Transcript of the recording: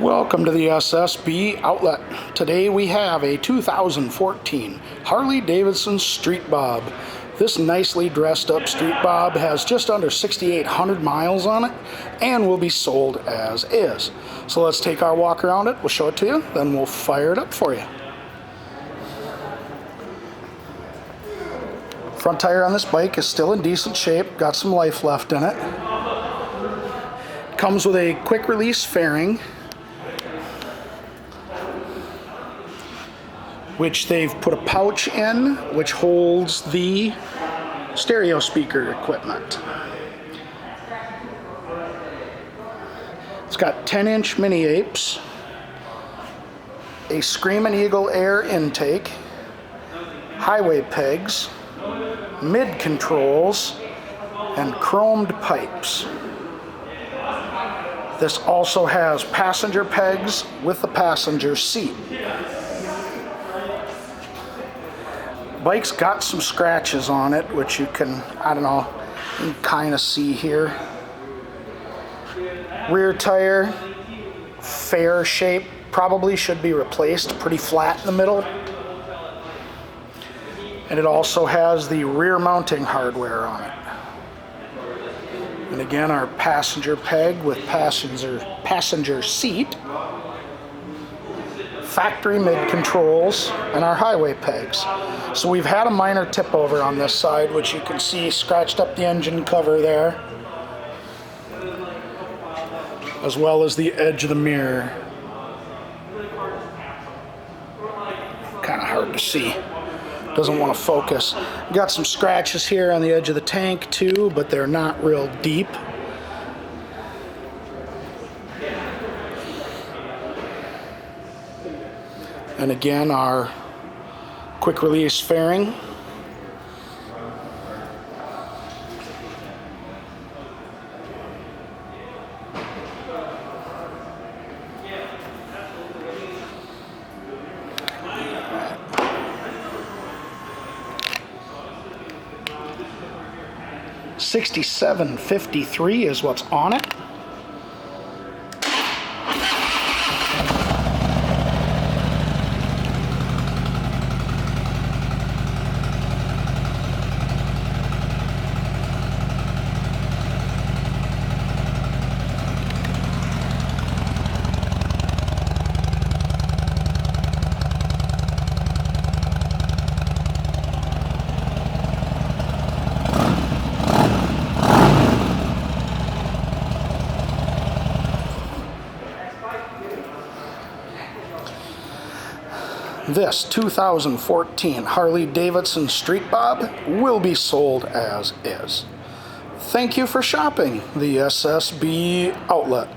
Welcome to the SSB outlet. Today we have a 2014 Harley Davidson Street Bob. This nicely dressed up Street Bob has just under 6,800 miles on it and will be sold as is. So let's take our walk around it, we'll show it to you, then we'll fire it up for you. Front tire on this bike is still in decent shape, got some life left in it. Comes with a quick release fairing, which they've put a pouch in which holds the stereo speaker equipment. It's got 10-inch mini apes, a Screamin' Eagle air intake, highway pegs, mid controls, and chromed pipes. This also has passenger pegs with the passenger seat. Bike's got some scratches on it, which you can, you can kind of see here. Rear tire, fair shape, probably should be replaced, pretty flat in the middle. And it also has the rear mounting hardware on it. And again, our passenger peg with passenger seat, factory mid controls, and our highway pegs. So we've had a minor tip over on this side, which you can see scratched up the engine cover there, as well as the edge of the mirror. Kind of hard to see, doesn't want to focus. Got some scratches here on the edge of the tank too, but they're not real deep. And again, our quick release fairing. $67.53 is what's on it. This 2014 Harley Davidson Street Bob will be sold as is. Thank you for shopping the SSB outlet.